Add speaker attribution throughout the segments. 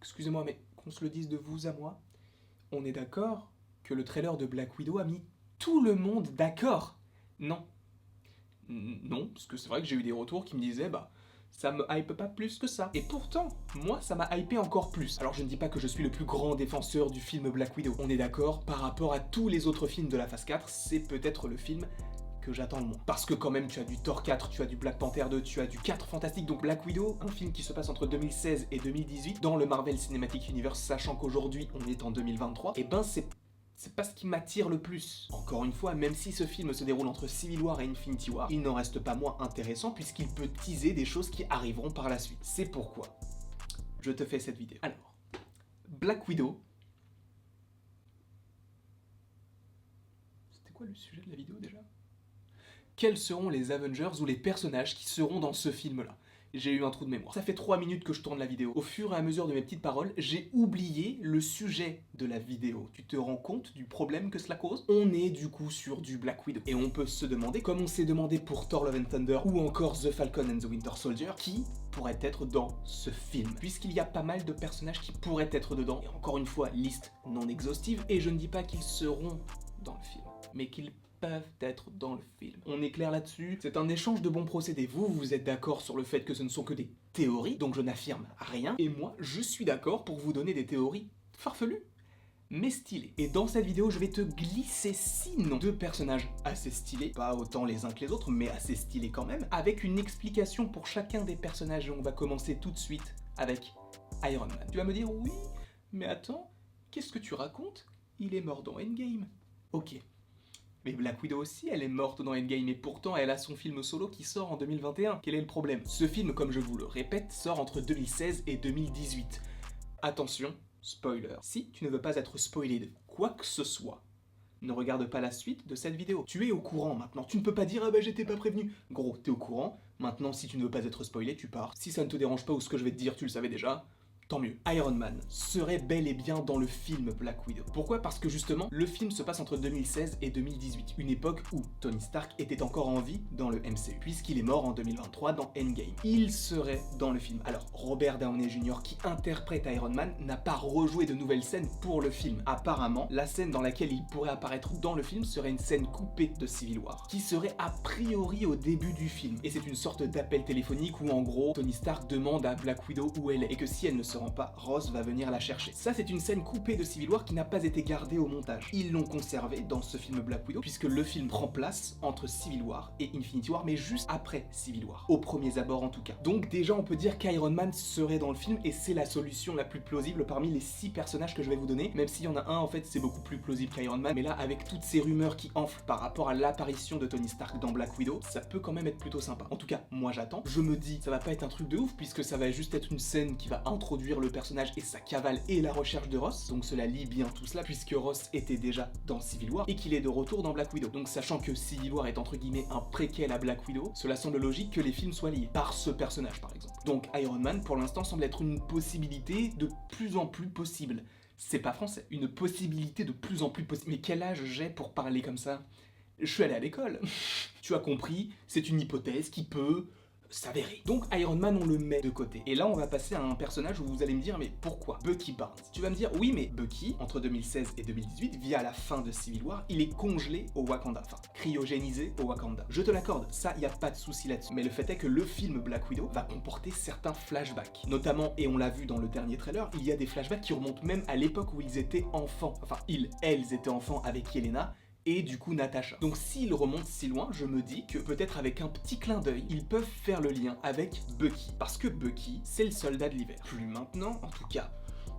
Speaker 1: excusez-moi, mais qu'on se le dise de vous à moi, on est d'accord que le trailer de Black Widow a mis tout le monde d'accord? Non. Non, parce que c'est vrai que j'ai eu des retours qui me disaient, bah, ça me hype pas plus que ça. Et pourtant, moi, ça m'a hypé encore plus. Alors je ne dis pas que je suis le plus grand défenseur du film Black Widow. On est d'accord, par rapport à tous les autres films de la phase 4, c'est peut-être le film que j'attends le moins. Parce que quand même, tu as du Thor 4, tu as du Black Panther 2, tu as du 4 Fantastique, donc Black Widow, un film qui se passe entre 2016 et 2018 dans le Marvel Cinematic Universe, sachant qu'aujourd'hui on est en 2023, et ben c'est pas ce qui m'attire le plus. Encore une fois, même si ce film se déroule entre Civil War et Infinity War, il n'en reste pas moins intéressant puisqu'il peut teaser des choses qui arriveront par la suite. C'est pourquoi je te fais cette vidéo. Alors, Black Widow... C'était quoi le sujet de la vidéo déjà? Quels seront les Avengers ou les personnages qui seront dans ce film-là? J'ai eu un trou de mémoire. Ça fait 3 minutes que je tourne la vidéo. Au fur et à mesure de mes petites paroles, j'ai oublié le sujet de la vidéo. Tu te rends compte du problème que cela cause? On est du coup sur du Black Widow. Et on peut se demander, comme on s'est demandé pour Thor Love and Thunder ou encore The Falcon and the Winter Soldier, qui pourrait être dans ce film? Puisqu'il y a pas mal de personnages qui pourraient être dedans. Et encore une fois, liste non exhaustive. Et je ne dis pas qu'ils seront dans le film, mais qu'ils peuvent être dans le film. On est clair là-dessus, c'est un échange de bons procédés. Vous êtes d'accord sur le fait que ce ne sont que des théories, donc je n'affirme rien, et moi, je suis d'accord pour vous donner des théories farfelues, mais stylées. Et dans cette vidéo, je vais te glisser 6 noms de personnages assez stylés, pas autant les uns que les autres, mais assez stylés quand même, avec une explication pour chacun des personnages, et on va commencer tout de suite avec Iron Man. Tu vas me dire, oui, mais attends, qu'est-ce que tu racontes? Il est mort dans Endgame. Ok. Mais Black Widow aussi, elle est morte dans Endgame et pourtant elle a son film solo qui sort en 2021. Quel est le problème? Ce film, comme je vous le répète, sort entre 2016 et 2018. Attention, spoiler. Si tu ne veux pas être spoilé de quoi que ce soit, ne regarde pas la suite de cette vidéo. Tu es au courant maintenant, tu ne peux pas dire « Ah bah j'étais pas prévenu ». Gros, t'es au courant, maintenant si tu ne veux pas être spoilé, tu pars. Si ça ne te dérange pas ou ce que je vais te dire, tu le savais déjà, tant mieux. Iron Man serait bel et bien dans le film Black Widow. Pourquoi? Parce que justement, le film se passe entre 2016 et 2018, une époque où Tony Stark était encore en vie dans le MCU, puisqu'il est mort en 2023 dans Endgame. Il serait dans le film. Alors, Robert Downey Jr., qui interprète Iron Man, n'a pas rejoué de nouvelles scènes pour le film. Apparemment, la scène dans laquelle il pourrait apparaître dans le film serait une scène coupée de Civil War, qui serait a priori au début du film. Et c'est une sorte d'appel téléphonique où en gros, Tony Stark demande à Black Widow où elle est, et que si elle ne se rend pas, Ross va venir la chercher. Ça, c'est une scène coupée de Civil War qui n'a pas été gardée au montage. Ils l'ont conservée dans ce film Black Widow, puisque le film prend place entre Civil War et Infinity War, mais juste après Civil War, aux premiers abords en tout cas. Donc déjà, on peut dire qu'Iron Man serait dans le film, et c'est la solution la plus plausible parmi les 6 personnages que je vais vous donner, même s'il y en a un, en fait, c'est beaucoup plus plausible qu'Iron Man, mais là, avec toutes ces rumeurs qui enflent par rapport à l'apparition de Tony Stark dans Black Widow, ça peut quand même être plutôt sympa. En tout cas, moi j'attends. Je me dis, ça va pas être un truc de ouf, puisque ça va juste être une scène qui va introduire le personnage et sa cavale et la recherche de Ross, donc cela lie bien tout cela puisque Ross était déjà dans Civil War et qu'il est de retour dans Black Widow. Donc sachant que Civil War est entre guillemets un préquel à Black Widow, cela semble logique que les films soient liés par ce personnage par exemple. Donc Iron Man pour l'instant semble être une possibilité de plus en plus possible. C'est pas français, une possibilité de plus en plus possible. Mais quel âge j'ai pour parler comme ça? Je suis allé à l'école. Tu as compris, c'est une hypothèse qui peut s'avérer. Donc Iron Man, on le met de côté. Et là, on va passer à un personnage où vous allez me dire, mais pourquoi? Bucky Barnes. Tu vas me dire, oui, mais Bucky, entre 2016 et 2018, via la fin de Civil War, il est congelé au Wakanda. Enfin, cryogénisé au Wakanda. Je te l'accorde, ça, y a pas de souci là-dessus. Mais le fait est que le film Black Widow va comporter certains flashbacks. Notamment, et on l'a vu dans le dernier trailer, il y a des flashbacks qui remontent même à l'époque où ils étaient enfants. Enfin, elles étaient enfants avec Yelena, et du coup Natasha. Donc s'ils remontent si loin, je me dis que peut-être avec un petit clin d'œil, ils peuvent faire le lien avec Bucky. Parce que Bucky, c'est le soldat de l'hiver. Plus maintenant, en tout cas,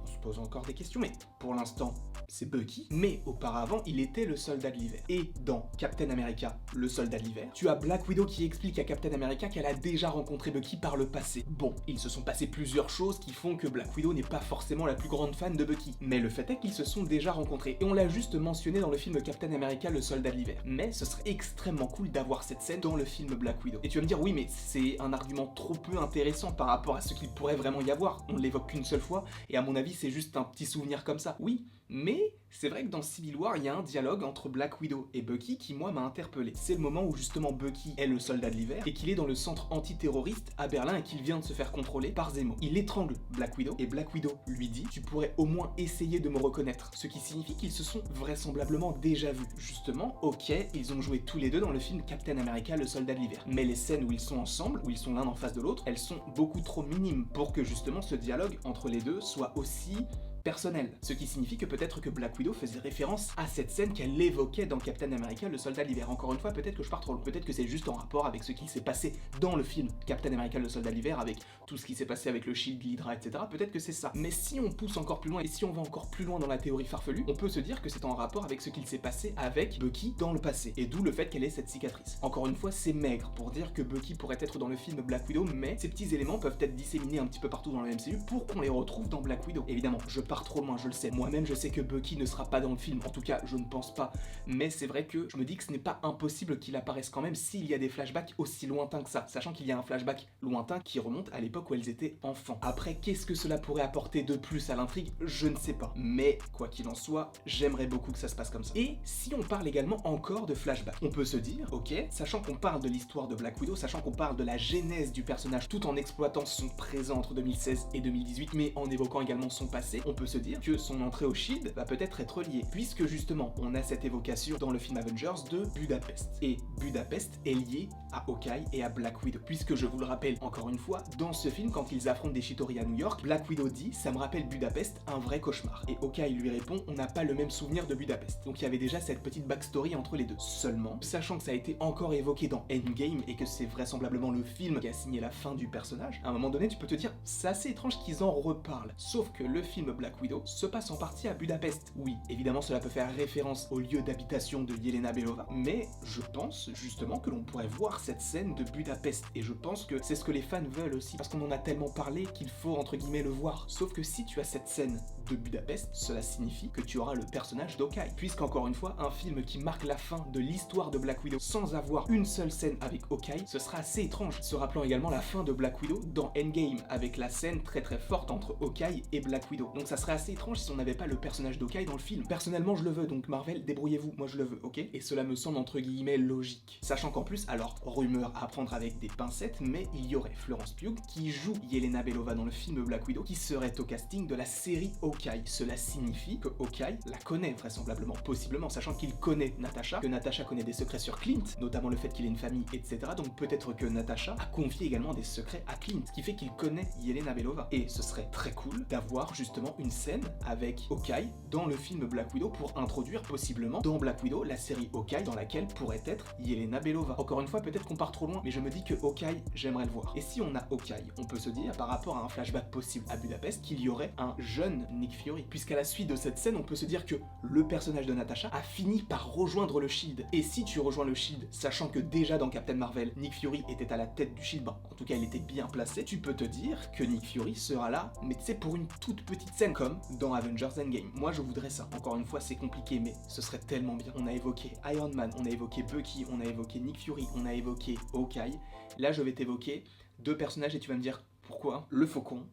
Speaker 1: on se pose encore des questions, mais pour l'instant, c'est Bucky, mais auparavant, il était le soldat de l'hiver. Et dans Captain America, le soldat de l'hiver, tu as Black Widow qui explique à Captain America qu'elle a déjà rencontré Bucky par le passé. Bon, ils se sont passé plusieurs choses qui font que Black Widow n'est pas forcément la plus grande fan de Bucky, mais le fait est qu'ils se sont déjà rencontrés, et on l'a juste mentionné dans le film Captain America, le soldat de l'hiver. Mais ce serait extrêmement cool d'avoir cette scène dans le film Black Widow. Et tu vas me dire, oui, mais c'est un argument trop peu intéressant par rapport à ce qu'il pourrait vraiment y avoir. On l'évoque qu'une seule fois, et à mon avis, c'est juste un petit souvenir comme ça. Oui, Mais c'est vrai que dans Civil War, il y a un dialogue entre Black Widow et Bucky qui, moi, m'a interpellé. C'est le moment où justement Bucky est le soldat de l'hiver et qu'il est dans le centre antiterroriste à Berlin et qu'il vient de se faire contrôler par Zemo. Il étrangle Black Widow et Black Widow lui dit « Tu pourrais au moins essayer de me reconnaître ». Ce qui signifie qu'ils se sont vraisemblablement déjà vus. Justement, ok, ils ont joué tous les deux dans le film Captain America, le soldat de l'hiver. Mais les scènes où ils sont ensemble, où ils sont l'un en face de l'autre, elles sont beaucoup trop minimes pour que justement ce dialogue entre les deux soit aussi personnel. Ce qui signifie que peut-être que Black Widow faisait référence à cette scène qu'elle évoquait dans Captain America, le soldat de l'hiver. Encore une fois, peut-être que je pars trop loin. Peut-être que c'est juste en rapport avec ce qui s'est passé dans le film Captain America, le soldat de l'hiver, avec tout ce qui s'est passé avec le Shield, l'Hydra, etc. Peut-être que c'est ça. Mais si on pousse encore plus loin et si on va encore plus loin dans la théorie farfelue, on peut se dire que c'est en rapport avec ce qu'il s'est passé avec Bucky dans le passé. Et d'où le fait qu'elle ait cette cicatrice. Encore une fois, c'est maigre pour dire que Bucky pourrait être dans le film Black Widow, mais ces petits éléments peuvent être disséminés un petit peu partout dans le MCU pour qu'on les retrouve dans Black Widow. Évidemment, je pars trop loin, je le sais. Moi-même, je sais que Bucky ne sera pas dans le film, en tout cas, je ne pense pas. Mais c'est vrai que je me dis que ce n'est pas impossible qu'il apparaisse quand même s'il y a des flashbacks aussi lointains que ça, sachant qu'il y a un flashback lointain qui remonte à l'époque où elles étaient enfants. Après, qu'est-ce que cela pourrait apporter de plus à l'intrigue? Je ne sais pas. Mais, quoi qu'il en soit, j'aimerais beaucoup que ça se passe comme ça. Et si on parle également encore de flashback, on peut se dire, ok, sachant qu'on parle de l'histoire de Black Widow, sachant qu'on parle de la genèse du personnage tout en exploitant son présent entre 2016 et 2018, mais en évoquant également son passé, on peut se dire que son entrée au Shield va peut-être être liée, puisque justement on a cette évocation dans le film Avengers de Budapest, et Budapest est lié à Hawkeye et à Black Widow, puisque je vous le rappelle encore une fois, dans ce film quand ils affrontent des Chitauri à New York, Black Widow dit « ça me rappelle Budapest, un vrai cauchemar », et Hawkeye lui répond « on n'a pas le même souvenir de Budapest ». Donc il y avait déjà cette petite backstory entre les deux. Seulement, sachant que ça a été encore évoqué dans Endgame et que c'est vraisemblablement le film qui a signé la fin du personnage, à un moment donné tu peux te dire c'est assez étrange qu'ils en reparlent, sauf que le film Black Widow se passe en partie à Budapest. Oui, évidemment cela peut faire référence au lieu d'habitation de Yelena Belova, mais je pense justement que l'on pourrait voir cette scène de Budapest, et je pense que c'est ce que les fans veulent aussi, parce qu'on en a tellement parlé qu'il faut entre guillemets le voir. Sauf que si tu as cette scène de Budapest, cela signifie que tu auras le personnage d'Hawkeye, puisqu'encore une fois, un film qui marque la fin de l'histoire de Black Widow sans avoir une seule scène avec Hawkeye, ce sera assez étrange, se rappelant également la fin de Black Widow dans Endgame, avec la scène très très forte entre Hawkeye et Black Widow. Donc ça serait assez étrange si on n'avait pas le personnage d'Hawkeye dans le film. Personnellement je le veux, donc Marvel, débrouillez-vous, moi je le veux, ok? Et cela me semble entre guillemets logique. Sachant qu'en plus, alors rumeur à prendre avec des pincettes, mais il y aurait Florence Pugh qui joue Yelena Belova dans le film Black Widow, qui serait au casting de la série Hawkeye. Cela signifie que Hawkeye la connaît vraisemblablement, possiblement, sachant qu'il connaît Natasha, que Natasha connaît des secrets sur Clint, notamment le fait qu'il ait une famille, etc. Donc peut-être que Natasha a confié également des secrets à Clint, ce qui fait qu'il connaît Yelena Belova. Et ce serait très cool d'avoir justement une scène avec Hawkeye dans le film Black Widow pour introduire possiblement dans Black Widow la série Hawkeye dans laquelle pourrait être Yelena Belova. Encore une fois, peut-être qu'on part trop loin, mais je me dis que Hawkeye, j'aimerais le voir. Et si on a Hawkeye, on peut se dire, par rapport à un flashback possible à Budapest, qu'il y aurait un jeune Nick Fury. Puisqu'à la suite de cette scène, on peut se dire que le personnage de Natasha a fini par rejoindre le Shield. Et si tu rejoins le Shield, sachant que déjà dans Captain Marvel, Nick Fury était à la tête du Shield, en tout cas il était bien placé, tu peux te dire que Nick Fury sera là, mais tu sais, pour une toute petite scène, comme dans Avengers Endgame. Moi je voudrais ça. Encore une fois, c'est compliqué, mais ce serait tellement bien. On a évoqué Iron Man, on a évoqué Bucky, on a évoqué Nick Fury, on a évoqué Hawkeye. Là je vais t'évoquer deux personnages et tu vas me dire pourquoi. Le Faucon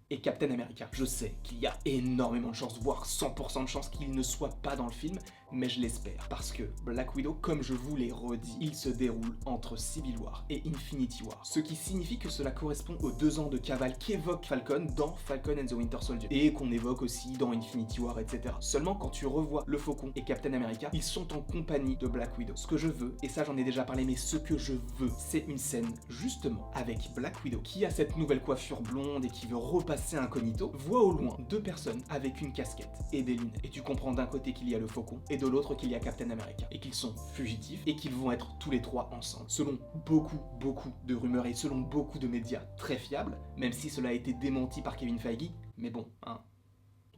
Speaker 1: et Captain America. Je sais qu'il y a énormément de chances, voire 100% de chances qu'il ne soit pas dans le film, mais je l'espère, parce que Black Widow, comme je vous l'ai redit, il se déroule entre Civil War et Infinity War, ce qui signifie que cela correspond aux 2 ans de cavale qu'évoque Falcon dans Falcon and the Winter Soldier, et qu'on évoque aussi dans Infinity War, etc. Seulement quand tu revois le Faucon et Captain America, ils sont en compagnie de Black Widow. Ce que je veux, et ça j'en ai déjà parlé, mais ce que je veux, c'est une scène, justement, avec Black Widow, qui a cette nouvelle coiffure blonde et qui veut repasser incognito, voit au loin 2 personnes avec une casquette et des lunettes, et tu comprends d'un côté qu'il y a le Faucon, et de l'autre qu'il y a Captain America, et qu'ils sont fugitifs, et qu'ils vont être tous les 3 ensemble. Selon beaucoup de rumeurs, et selon beaucoup de médias très fiables, même si cela a été démenti par Kevin Feige, mais bon, hein,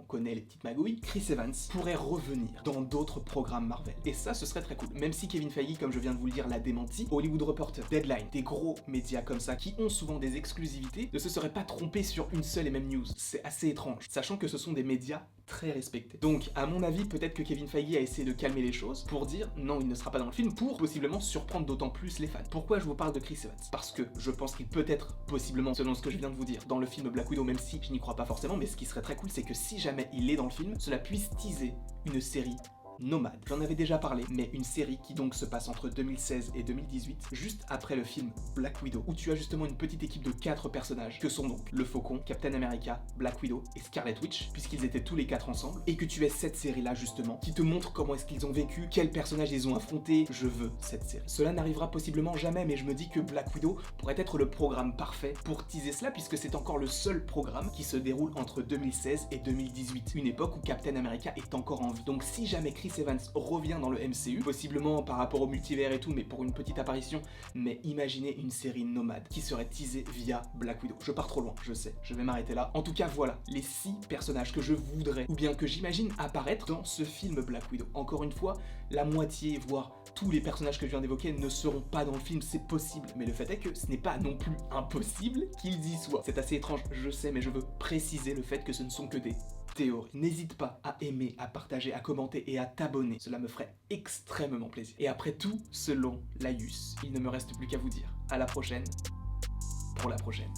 Speaker 1: on connaît les petites magouilles, Chris Evans pourrait revenir dans d'autres programmes Marvel. Et ça, ce serait très cool. Même si Kevin Feige, comme je viens de vous le dire, l'a démenti, Hollywood Reporter, Deadline, des gros médias comme ça, qui ont souvent des exclusivités, ne se seraient pas trompés sur une seule et même news. C'est assez étrange, sachant que ce sont des médias très respectés. Donc, à mon avis, peut-être que Kevin Feige a essayé de calmer les choses pour dire non, il ne sera pas dans le film, pour possiblement surprendre d'autant plus les fans. Pourquoi je vous parle de Chris Evans? Parce que je pense qu'il peut être, possiblement, selon ce que je viens de vous dire, dans le film Black Widow, même si je n'y crois pas forcément, mais ce qui serait très cool, c'est que si jamais il est dans le film, cela puisse teaser une série nomade. J'en avais déjà parlé, mais une série qui donc se passe entre 2016 et 2018, juste après le film Black Widow, où tu as justement une petite équipe de 4 personnages, que sont donc le Faucon, Captain America, Black Widow et Scarlet Witch, puisqu'ils étaient tous les 4 ensemble, et que tu aies cette série-là justement, qui te montre comment est-ce qu'ils ont vécu, quels personnages ils ont affrontés. Je veux cette série. Cela n'arrivera possiblement jamais, mais je me dis que Black Widow pourrait être le programme parfait pour teaser cela, puisque c'est encore le seul programme qui se déroule entre 2016 et 2018, une époque où Captain America est encore en vie. Donc si jamais Chris Evans revient dans le MCU, possiblement par rapport au multivers et tout, mais pour une petite apparition, mais imaginez une série nomade qui serait teasée via Black Widow. Je pars trop loin, je sais, je vais m'arrêter là. En tout cas, voilà, les 6 personnages que je voudrais, ou bien que j'imagine apparaître dans ce film Black Widow. Encore une fois, la moitié, voire tous les personnages que je viens d'évoquer ne seront pas dans le film, c'est possible, mais le fait est que ce n'est pas non plus impossible qu'ils y soient. C'est assez étrange, je sais, mais je veux préciser le fait que ce ne sont que des théorie. N'hésite pas à aimer, à partager, à commenter et à t'abonner. Cela me ferait extrêmement plaisir. Et après tout, selon Laïus, il ne me reste plus qu'à vous dire à la prochaine pour la prochaine.